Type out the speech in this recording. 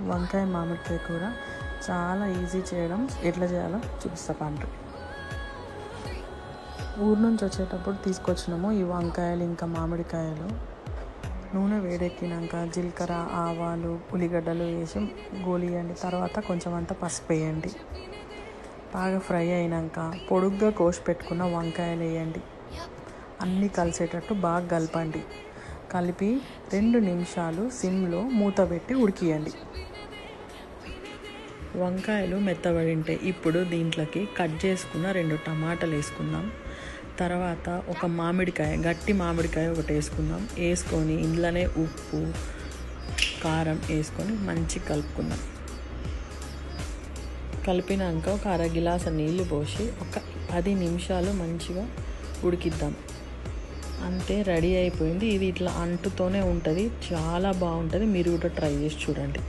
వంకాయ మామిడికాయ కూర చాలా ఈజీ చేయడం. ఎట్లా చేయాలో చూపిస్తా పండ్రు. ఊరు నుంచి వచ్చేటప్పుడు తీసుకొచ్చినాము ఈ వంకాయలు ఇంకా మామిడికాయలు. నూనె వేడెక్కినాక జీలకర్ర, ఆవాలు, ఉల్లిగడ్డలు వేసి గోలియండి. తర్వాత కొంచెం అంతా పసుపు వేయండి. బాగా ఫ్రై అయినాక పొడుగ్గా కోసి పెట్టుకున్న వంకాయలు వేయండి. అన్నీ కలిసేటట్టు బాగా కలపండి. కలిపి 2 నిమిషాలు సిమ్లో మూత పెట్టి ఉడికియండి. వంకాయలు మెత్తబడి ఉంటాయి. ఇప్పుడు దీంట్లోకి కట్ చేసుకున్న 2 టమాటాలు వేసుకుందాం. తర్వాత ఒక మామిడికాయ, గట్టి మామిడికాయ ఒకటి వేసుకుందాం. వేసుకొని ఇందులోనే ఉప్పు, కారం వేసుకొని మంచిగా కలుపుకుందాం. కలిపినాక ఒక అర గిలాస నీళ్ళు పోసి ఒక 10 నిమిషాలు మంచిగా ఉడికిద్దాం. అంతే, రెడీ అయిపోయింది. ఇది ఇట్లా అంటుతోనే ఉంటుంది, చాలా బాగుంటుంది. మీరు కూడా ట్రై చేసి చూడండి.